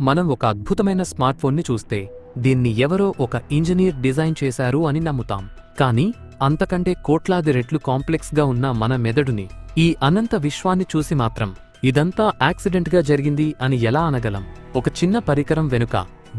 మనం ఒక అద్భుతమైన స్మార్ట్ ఫోన్ని చూస్తే దీన్ని ఎవరో ఒక ఇంజనీర్ డిజైన్ చేశారు అని నమ్ముతాం. కానీ అంతకంటే కోట్లాది రెట్లు కాంప్లెక్స్గా ఉన్న మన మెదడుని, ఈ అనంత విశ్వాన్ని చూసి మాత్రం ఇదంతా యాక్సిడెంట్గా జరిగింది అని ఎలా అనగలం? ఒక చిన్న పరికరం వెనుక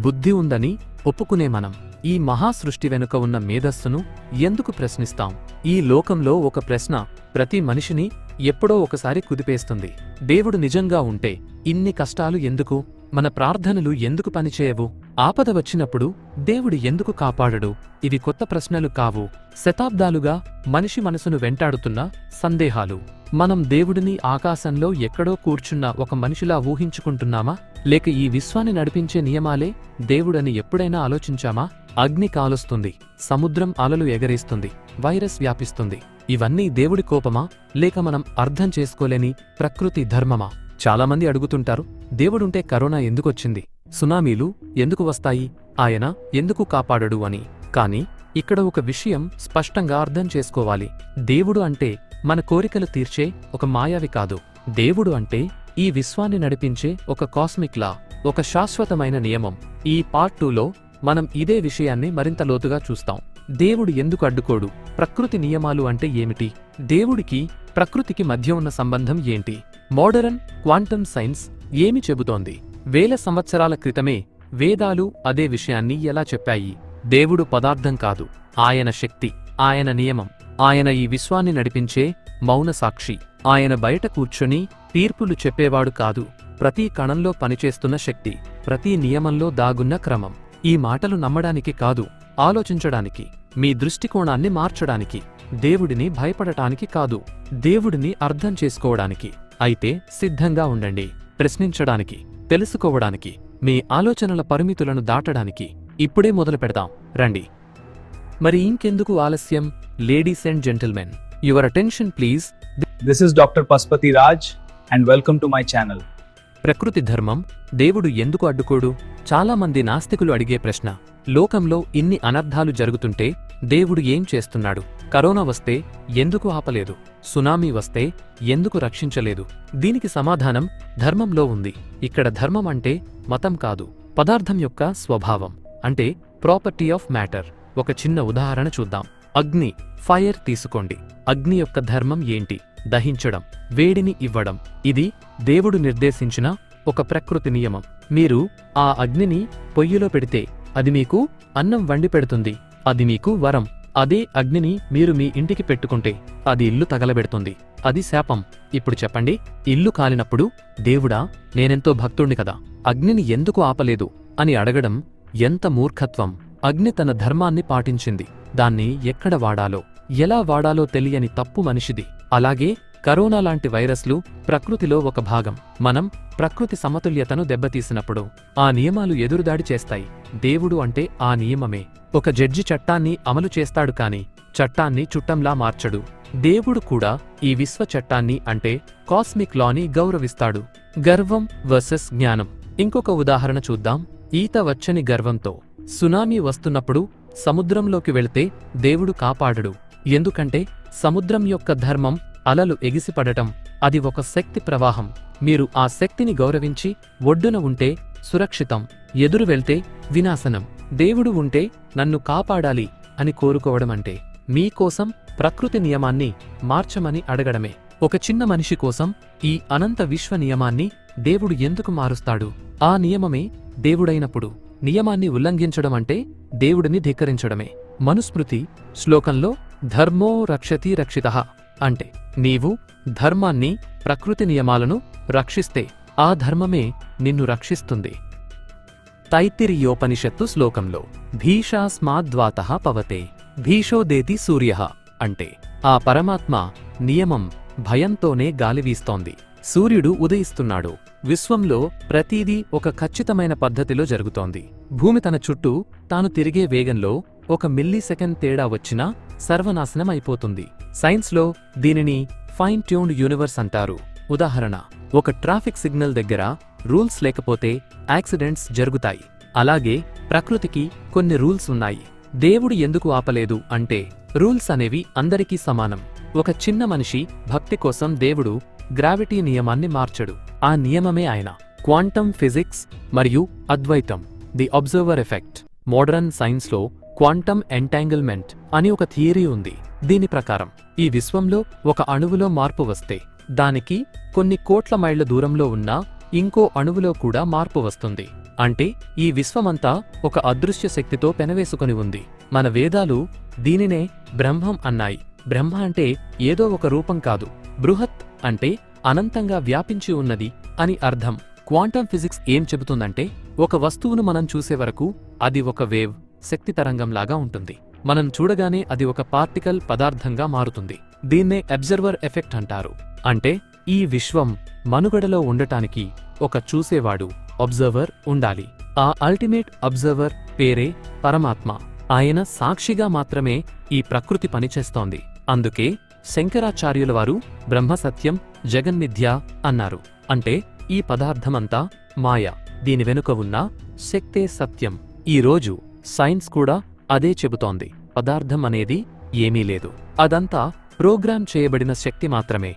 బుద్ధి ఉందని ఒప్పుకునే మనం ఈ మహాసృష్టి వెనుక ఉన్న మేధస్సును ఎందుకు ప్రశ్నిస్తాం? ఈ లోకంలో ఒక ప్రశ్న ప్రతి మనిషిని ఎప్పుడో ఒకసారి కుదిపేస్తుంది. దేవుడు నిజంగా ఉంటే ఇన్ని కష్టాలు ఎందుకు? మన ప్రార్థనలు ఎందుకు పనిచేయవు? ఆపద వచ్చినప్పుడు దేవుడు ఎందుకు కాపాడడు? ఇవి కొత్త ప్రశ్నలు కావు, శతాబ్దాలుగా మనిషి మనసును వెంటాడుతున్న సందేహాలు. మనం దేవుడిని ఆకాశంలో ఎక్కడో కూర్చున్న ఒక మనిషిలా ఊహించుకుంటున్నామా? లేక ఈ విశ్వాన్ని నడిపించే నియమాలే దేవుడని ఎప్పుడైనా ఆలోచించామా? అగ్ని కాలుస్తుంది, సముద్రం అలలు ఎగరేస్తుంది, వైరస్ వ్యాపిస్తుంది. ఇవన్నీ దేవుడి కోపమా? లేక మనం అర్థం చేసుకోలేని ప్రకృతి ధర్మమా? చాలామంది అడుగుతుంటారు, దేవుడుంటే కరోనా ఎందుకొచ్చింది? సునామీలు ఎందుకు వస్తాయి? ఆయన ఎందుకు కాపాడడు అని. కాని ఇక్కడ ఒక విషయం స్పష్టంగా అర్థం చేసుకోవాలి. దేవుడు అంటే మన కోరికలు తీర్చే ఒక మాయావి కాదు. దేవుడు అంటే ఈ విశ్వాన్ని నడిపించే ఒక కాస్మిక్ లా, ఒక శాశ్వతమైన నియమం. ఈ పార్ట్ 2లో మనం ఇదే విషయాన్ని మరింత లోతుగా చూస్తాం. దేవుడు ఎందుకు అడ్డుకోడు? ప్రకృతి నియమాలు అంటే ఏమిటి? దేవుడికి ప్రకృతికి మధ్య ఉన్న సంబంధం ఏంటి? మోడరన్ క్వాంటమ్ సైన్స్ ఏమి చెబుతోంది? వేల సంవత్సరాల క్రితమే వేదాలు అదే విషయాన్ని ఎలా చెప్పాయి? దేవుడు పదార్థం కాదు, ఆయన శక్తి, ఆయన నియమం. ఆయన ఈ విశ్వాన్ని నడిపించే మౌన సాక్షి. ఆయన బయట కూర్చొని తీర్పులు చెప్పేవాడు కాదు, ప్రతి కణంలో పనిచేస్తున్న శక్తి, ప్రతి నియమంలో దాగున్న క్రమం. ఈ మాటలు నమ్మడానికి కాదు, ఆలోచించడానికి, మీ దృష్టికోణాన్ని మార్చడానికి. దేవుడిని భయపడటానికి కాదు, దేవుడిని అర్థం చేసుకోవడానికి. అయితే సిద్ధంగా ఉండండి, ప్రశ్నించడానికి, తెలుసుకోవడానికి, మీ ఆలోచనల పరిమితులను దాటడానికి. ఇప్పుడే మొదలు పెడదాం రండి. మరి ఇంకెందుకు ఆలస్యం? Ladies and gentlemen, your attention please. This is Dr. Paspati Raj and welcome to my channel. ప్రకృతి ధర్మం దేవుడు ఎందుకు అడ్డుకోడు? చాలా మంది నాస్తికులు అడిగే ప్రశ్న. లోకంలో ఇన్ని అనర్థాలు జరుగుతుంటే దేవుడు ఏం చేస్తున్నాడు? కరోనా వస్తే ఎందుకు ఆపలేదు? సునామీ వస్తే ఎందుకు రక్షించలేదు? దీనికి సమాధానం ధర్మంలో ఉంది. ఇక్కడ ధర్మం అంటే మతం కాదు, పదార్థం యొక్క స్వభావం, అంటే ప్రాపర్టీ ఆఫ్ మ్యాటర్. ఒక చిన్న ఉదాహరణ చూద్దాం. అగ్ని, ఫైర్ తీసుకోండి. అగ్ని యొక్క ధర్మం ఏంటి? దహించడం, వేడిని ఇవ్వడం. ఇది దేవుడు నిర్దేశించిన ఒక ప్రకృతి నియమం. మీరు ఆ అగ్నిని పొయ్యిలో పెడితే అది మీకు అన్నం వండి పెడుతుంది, అది మీకు వరం. అదే అగ్నిని మీరు మీ ఇంటికి పెట్టుకుంటే అది ఇల్లు తగలబెడుతుంది, అది శాపం. ఇప్పుడు చెప్పండి, ఇల్లు కాలినప్పుడు దేవుడా, నేనెంతో భక్తుణ్ణి కదా, అగ్నిని ఎందుకు ఆపలేదు అని అడగడం ఎంత మూర్ఖత్వం. అగ్ని తన ధర్మాన్ని పాటించింది, దాన్ని ఎక్కడ వాడాలో, ఎలా వాడాలో తెలియని తప్పు మనిషిది. అలాగే కరోనా లాంటి వైరస్లు ప్రకృతిలో ఒక భాగం. మనం ప్రకృతి సమతుల్యతను దెబ్బతీసినప్పుడు ఆ నియమాలు ఎదురుదాడి చేస్తాయి. దేవుడు అంటే ఆ నియమమే. ఒక జడ్జి చట్టాన్ని అమలు చేస్తాడు కాని చట్టాన్ని చుట్టంలా మార్చడు. దేవుడు కూడా ఈ విశ్వ చట్టాన్ని, అంటే కాస్మిక్ లాని గౌరవిస్తాడు. గర్వం వర్సెస్ జ్ఞానం. ఇంకొక ఉదాహరణ చూద్దాం. ఈత వచ్చని గర్వంతో సునామీ వస్తున్నప్పుడు సముద్రంలోకి వెళితే దేవుడు కాపాడడు. ఎందుకంటే సముద్రం యొక్క ధర్మం అలలు ఎగిసిపడటం. అది ఒక శక్తి ప్రవాహం. మీరు ఆ శక్తిని గౌరవించి ఒడ్డున ఉంటే సురక్షితం, ఎదురు వెళ్తే వినాశనం. దేవుడు ఉంటే నన్ను కాపాడాలి అని కోరుకోవడం అంటే మీకోసం ప్రకృతి నియమాన్ని మార్చమని అడగడమే. ఒక చిన్న మనిషి కోసం ఈ అనంత విశ్వ నియమాన్ని దేవుడు ఎందుకు మారుస్తాడు? ఆ నియమమే దేవుడైనప్పుడు నియమాన్ని ఉల్లంఘించడం అంటే దేవుడిని ధిక్కరించడమే. మనుస్మృతి శ్లోకంలో ధర్మో రక్షతి రక్షితః అంటే నీవు ధర్మాన్ని, ప్రకృతి నియమాలను రక్షిస్తే ఆ ధర్మమే నిన్ను రక్షిస్తుంది. తైత్తిరీయోపనిషత్తు శ్లోకంలో భీషాస్మాద్వాతః పవతే భీషోదేతి సూర్యః అంటే ఆ పరమాత్మ నియమం భయంతోనే గాలివీస్తోంది. సూర్యుడు ఉదయిస్తున్నాడు. విశ్వంలో ప్రతీదీ ఒక ఖచ్చితమైన పద్ధతిలో జరుగుతోంది. భూమి తన చుట్టూ తాను తిరిగే వేగంలో ఒక మిల్లీసెకండ్ తేడా వచ్చినా సర్వనాశనం అయిపోతుంది. సైన్స్లో దీనిని ఫైన్ ట్యూన్డ్ యూనివర్స్ అంటారు. ఉదాహరణ, ఒక ట్రాఫిక్ సిగ్నల్ దగ్గర రూల్స్ లేకపోతే యాక్సిడెంట్స్ జరుగుతాయి. అలాగే ప్రకృతికి కొన్ని రూల్స్ ఉన్నాయి. దేవుడు ఎందుకు ఆపలేదు అంటే రూల్స్ అనేవి అందరికీ సమానం. ఒక చిన్న మనిషి భక్తి కోసం దేవుడు గ్రావిటీ నియమాన్ని మార్చడు. ఆ నియమమే ఆయన. క్వాంటమ్ ఫిజిక్స్ మరియు అద్వైతం, ది అబ్జర్వర్ ఎఫెక్ట్. మోడరన్ సైన్స్లో క్వాంటమ్ ఎంటాంగిల్మెంట్ అని ఒక థియరీ ఉంది. దీని ప్రకారం ఈ విశ్వంలో ఒక అణువులో మార్పు వస్తే దానికి కొన్ని కోట్ల మైళ్ల దూరంలో ఉన్న ఇంకో అణువులో కూడా మార్పు వస్తుంది. అంటే ఈ విశ్వమంతా ఒక అదృశ్య శక్తితో పెనవేసుకొని ఉంది. మన వేదాలు దీనినే బ్రహ్మం అన్నాయి. బ్రహ్మ అంటే ఏదో ఒక రూపం కాదు, బృహత్ అంటే అనంతంగా వ్యాపించి ఉన్నది అని అర్థం. క్వాంటమ్ ఫిజిక్స్ ఏం చెబుతుందంటే ఒక వస్తువును మనం చూసే వరకు అది ఒక వేవ్, శక్తి తరంగంలాగా ఉంటుంది. మనం చూడగానే అది ఒక పార్టికల్ పదార్థంగా మారుతుంది. దీన్నే అబ్జర్వర్ ఎఫెక్ట్ అంటారు. అంటే ఈ విశ్వం మనుగడలో ఉండటానికి ఒక చూసేవాడు, అబ్జర్వర్ ఉండాలి. ఆ అల్టిమేట్ అబ్జర్వర్ పేరే పరమాత్మ. ఆయన సాక్షిగా మాత్రమే ఈ ప్రకృతి పనిచేస్తోంది. అందుకే శంకరాచార్యుల వారు బ్రహ్మసత్యం జగన్మిథ్య అన్నారు. అంటే ఈ పదార్థమంతా మాయ, దీని వెనుక ఉన్న శక్తే సత్యం. ఈ రోజు సైన్స్ కూడా అదే చెబుతోంది. పదార్థం అనేది ఏమీ లేదు, అదంతా ప్రోగ్రామ్ చేయబడిన శక్తి మాత్రమే.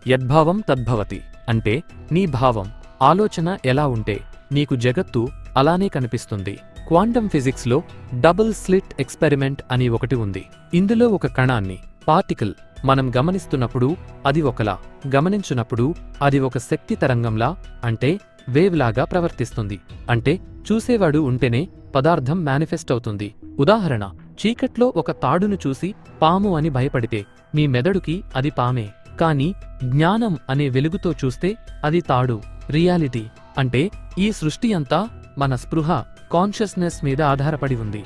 యద్భావం తద్భవతి. అంటే నీ భావం, ఆలోచన ఎలా ఉంటే నీకు జగత్తు అలానే కనిపిస్తుంది. క్వాంటమ్ ఫిజిక్స్లో డబుల్ స్లిట్ ఎక్స్పెరిమెంట్ అని ఒకటి ఉంది. ఇందులో ఒక కణాన్ని, పార్టికల్, మనం గమనిస్తున్నప్పుడు అది ఒకలా, గమనించున్నప్పుడు అది ఒక శక్తి తరంగంలా, అంటే వేవ్ లాగా ప్రవర్తిస్తుంది. అంటే చూసేవాడు ఉంటేనే పదార్థం మేనిఫెస్ట్ అవుతుంది. ఉదాహరణ, చీకట్లో ఒక తాడును చూసి పాము అని భయపడితే మీ మెదడుకి అది పామే. కానీ జ్ఞానం అనే వెలుగుతో చూస్తే అది తాడు, రియాలిటీ. అంటే ఈ సృష్టి అంతా మన స్పృహ, కాన్షియస్నెస్ మీద ఆధారపడి ఉంది.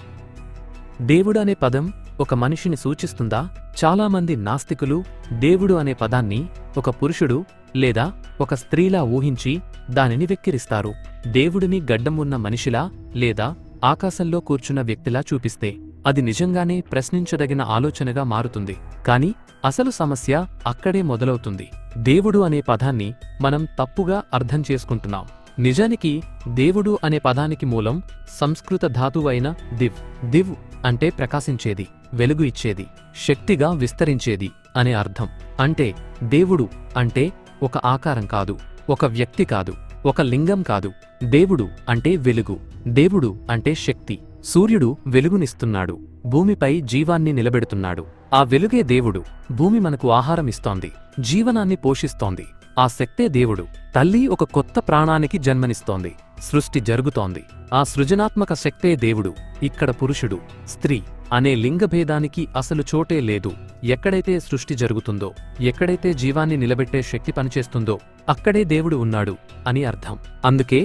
దేవుడు అనే పదం ఒక మనిషిని సూచిస్తుందా? చాలామంది నాస్తికులు దేవుడు అనే పదాన్ని ఒక పురుషుడు లేదా ఒక స్త్రీలా ఊహించి దానిని వెక్కిరిస్తారు. దేవుడిని గడ్డం ఉన్న మనిషిలా లేదా ఆకాశంలో కూర్చున్న వ్యక్తిలా చూపిస్తే అది నిజంగానే ప్రశ్నించదగిన ఆలోచనగా మారుతుంది. కాని అసలు సమస్య అక్కడే మొదలవుతుంది. దేవుడు అనే పదాన్ని మనం తప్పుగా అర్థం చేసుకుంటున్నాం. నిజానికి దేవుడు అనే పదానికి మూలం సంస్కృత ధాతువైన దివ్. దివ్ అంటే ప్రకాశించేది, వెలుగు ఇచ్చేది, శక్తిగా విస్తరించేది అనే అర్థం. అంటే దేవుడు అంటే ఒక ఆకారం కాదు, ఒక వ్యక్తి కాదు, ఒక లింగం కాదు. దేవుడు అంటే వెలుగు, దేవుడు అంటే శక్తి. సూర్యుడు వెలుగునిస్తున్నాడు, భూమిపై జీవాన్ని నిలబెడుతున్నాడు. ఆ వెలుగే దేవుడు. భూమి మనకు ఆహారం ఇస్తోంది, జీవనాన్ని పోషిస్తోంది. ఆ శక్తే దేవుడు. తల్లి ఒక కొత్త ప్రాణానికి జన్మనిస్తోంది, సృష్టి జరుగుతోంది. ఆ సృజనాత్మక శక్తే దేవుడు. ఇక్కడ పురుషుడు, స్త్రీ అనే లింగభేదానికి అసలు చోటే లేదు. ఎక్కడైతే సృష్టి జరుగుతుందో, ఎక్కడైతే జీవాన్ని నిలబెట్టే శక్తి పనిచేస్తుందో అక్కడే దేవుడు ఉన్నాడు అని అర్థం. అందుకే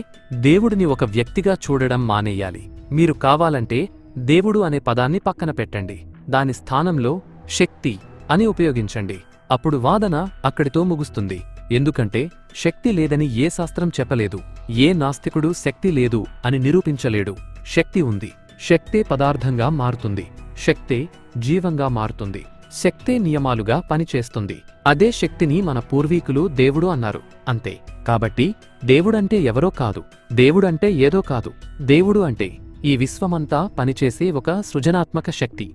దేవుడిని ఒక వ్యక్తిగా చూడడం మానేయాలి. మీరు కావాలంటే దేవుడు అనే పదాన్ని పక్కన పెట్టండి, దాని స్థానంలో శక్తి అని ఉపయోగించండి. అప్పుడు వాదన అక్కడితో ముగుస్తుంది. ఎందుకంటే శక్తి లేదని ఏ శాస్త్రం చెప్పలేదు, ఏ నాస్తికుడు శక్తి లేదు అని నిరూపించలేడు. శక్తి ఉంది, శక్తే పదార్థంగా మారుతుంది, శక్తే జీవంగా మారుతుంది, శక్తే నియమాలుగా పనిచేస్తుంది. అదే శక్తిని మన పూర్వీకులు దేవుడు అన్నారు, అంతే. కాబట్టి దేవుడంటే ఎవరో కాదు, దేవుడంటే ఏదో కాదు. దేవుడు అంటే ఈ విశ్వమంతా పనిచేసే ఒక సృజనాత్మక శక్తి.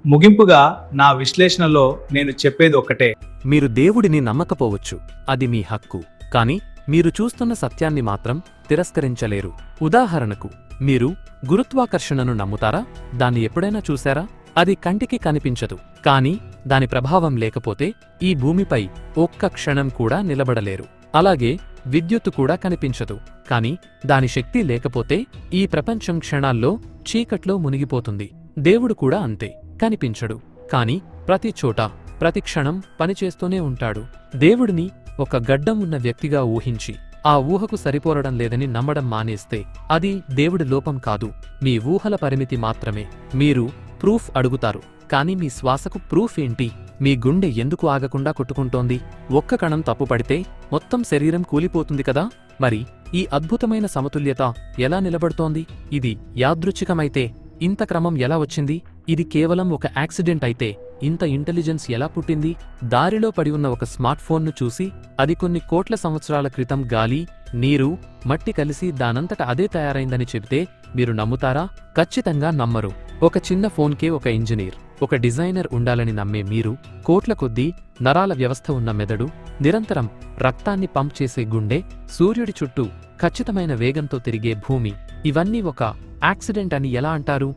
ముగింపుగా నా విశ్లేషణలో నేను చెప్పేది ఒక్కటే. మీరు దేవుడిని నమ్మకపోవచ్చు, అది మీ హక్కు. కాని మీరు చూస్తున్న సత్యాన్ని మాత్రం తిరస్కరించలేరు. ఉదాహరణకు, మీరు గురుత్వాకర్షణను నమ్ముతారా? దాన్ని ఎప్పుడైనా చూశారా? అది కంటికి కనిపించదు, కాని దాని ప్రభావం లేకపోతే ఈ భూమిపై ఒక్క క్షణం కూడా నిలబడలేరు. అలాగే విద్యుత్తు కూడా కనిపించదు, కాని దాని శక్తి లేకపోతే ఈ ప్రపంచం క్షణాల్లో చీకట్లో మునిగిపోతుంది. దేవుడు కూడా అంతే, కనిపించడు, కాని ప్రతి చోట ప్రతి క్షణం పనిచేస్తూనే ఉంటాడు. దేవుడిని ఒక గడ్డం ఉన్న వ్యక్తిగా ఊహించి ఆ ఊహకు సరిపోరడం లేదని నమ్మడం మానేస్తే అది దేవుడి లోపం కాదు, మీ ఊహల పరిమితి మాత్రమే. మీరు ప్రూఫ్ అడుగుతారు, కాని మీ శ్వాసకు ప్రూఫ్ ఏంటి? మీ గుండె ఎందుకు ఆగకుండా కొట్టుకుంటోంది? ఒక్క కణం తప్పుపడితే మొత్తం శరీరం కూలిపోతుంది కదా. మరి ఈ అద్భుతమైన సమతుల్యత ఎలా నిలబడుతోంది? ఇది యాదృచ్ఛికమైతే ఇంత క్రమం ఎలా వచ్చింది? ఇది కేవలం ఒక యాక్సిడెంట్ అయితే ఇంత ఇంటెలిజెన్స్ ఎలా పుట్టింది? దారిలో పడి ఉన్న ఒక స్మార్ట్ ఫోన్ను చూసి అది కొన్ని కోట్ల సంవత్సరాల క్రితం గాలి, నీరు మట్టి కలిసి దానంతట అదే తయారైందని చెబితే మీరు నమ్ముతారా? ఖచ్చితంగా నమ్మరు. ఒక చిన్న ఫోన్కే ఒక ఇంజనీర్, ఒక డిజైనర్ ఉండాలని నమ్మే మీరు, కోట్ల కొద్దీ నరాల వ్యవస్థ ఉన్న మెదడు, నిరంతరం రక్తాన్ని పంప్ చేసే గుండె, సూర్యుడి చుట్టూ ఖచ్చితమైన వేగంతో తిరిగే భూమి, ఇవన్నీ ఒక యాక్సిడెంట్ అని ఎలా అంటారు?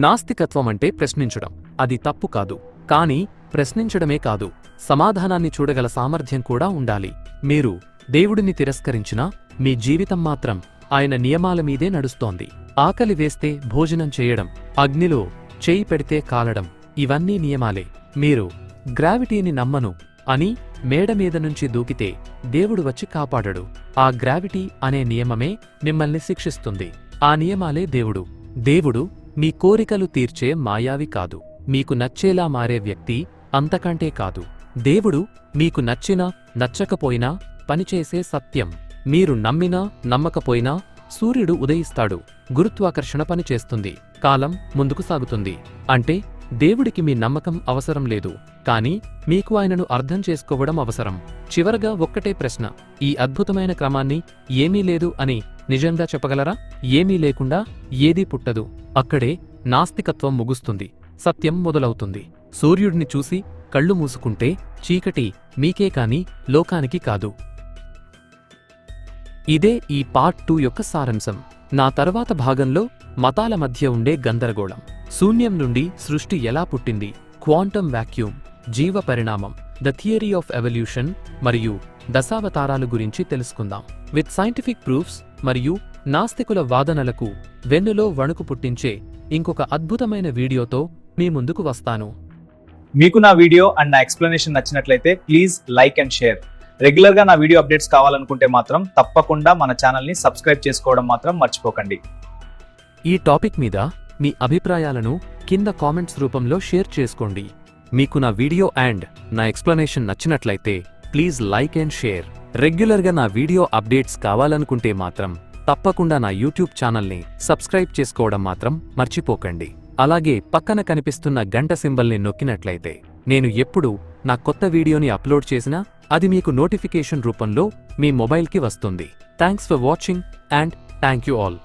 నాస్తికత్వం అంటే ప్రశ్నించడం. అది తప్పు కాదు. కానీ ప్రశ్నించడమే కాదు, సమాధానాన్ని చూడగల సామర్థ్యం కూడా ఉండాలి. మీరు దేవుడిని తిరస్కరించినా మీ జీవితం మాత్రం ఆయన నియమాల మీదే నడుస్తోంది. ఆకలి వేస్తే భోజనం చేయడం, అగ్నిలో చేయి పెడితే కాలడం, ఇవన్నీ నియమాలే. మీరు గ్రావిటీని నమ్మను అని మేడ మీద నుంచి దూకితే దేవుడు వచ్చి కాపాడడు. ఆ గ్రావిటీ అనే నియమమే మిమ్మల్ని శిక్షిస్తుంది. ఆ నియమాలే దేవుడు. దేవుడు మీ కోరికలు తీర్చే మాయావి కాదు, మీకు నచ్చేలా మారే వ్యక్తి అంతకంటే కాదు. దేవుడు మీకు నచ్చినా నచ్చకపోయినా పనిచేసే సత్యం. మీరు నమ్మినా నమ్మకపోయినా సూర్యుడు ఉదయిస్తాడు, గురుత్వాకర్షణ పనిచేస్తుంది, కాలం ముందుకు సాగుతుంది. అంటే దేవుడికి మీ నమ్మకం అవసరం లేదు, కానీ మీకు ఆయనను అర్థం చేసుకోవడం అవసరం. చివరగా ఒక్కటే ప్రశ్న: ఈ అద్భుతమైన క్రమాన్ని ఏమీ లేదు అని నిజంగా చెప్పగలరా? ఏమీ లేకుండా ఏదీ పుట్టదు. అక్కడే నాస్తికత్వం ముగుస్తుంది, సత్యం మొదలవుతుంది. సూర్యుడిని చూసి కళ్ళు మూసుకుంటే చీకటి మీకే కాని లోకానికి కాదు. ఇదే ఈ పార్ట్ 2 యొక్క సారాంశం. నా తర్వాత భాగంలో మతాల మధ్య ఉండే గందరగోళం, శూన్యం నుండి సృష్టి ఎలా పుట్టింది, క్వాంటమ్ వాక్యూమ్, జీవ పరిణామం, ద థియరీ ఆఫ్ ఎవల్యూషన్ మరియు దశావతారాలు గురించి తెలుసుకుందాం. విత్ సైంటిఫిక్ ప్రూఫ్స్ మరియు నాస్తికుల వాదనలకు వెన్నులో వణుకు పుట్టించే ఇంకొక అద్భుతమైన వీడియోతో మీ ముందుకు వస్తాను. మీకు నా వీడియో అండ్ నా ఎక్స్ప్లెనేషన్ నచ్చినట్లయితే please like and share. Regular గా నా వీడియో అప్డేట్స్ కావాలనుకుంటే మాత్రం తప్పకుండా మన ఛానల్ ని సబ్స్క్రైబ్ చేసుకోవడం మాత్రం మర్చిపోకండి. ఈ టాపిక్ మీద మీ అభిప్రాయాలను కింద కామెంట్స్ రూపంలో షేర్ చేసుకోండి. మీకు నా వీడియో అండ్ నా ఎక్స్ప్లెనేషన్ నచ్చినట్లయితే ప్లీజ్ లైక్ అండ్ షేర్. రెగ్యులర్గా నా వీడియో అప్డేట్స్ కావాలనుకుంటే మాత్రం తప్పకుండా నా యూట్యూబ్ ఛానల్ని సబ్స్క్రైబ్ చేసుకోవడం మాత్రం మర్చిపోకండి. అలాగే పక్కన కనిపిస్తున్న గంట సింబల్ని నొక్కినట్లయితే నేను ఎప్పుడు నా కొత్త వీడియోని అప్లోడ్ చేసినా అది మీకు నోటిఫికేషన్ రూపంలో మీ మొబైల్కి వస్తుంది. Thanks for watching and thank you all.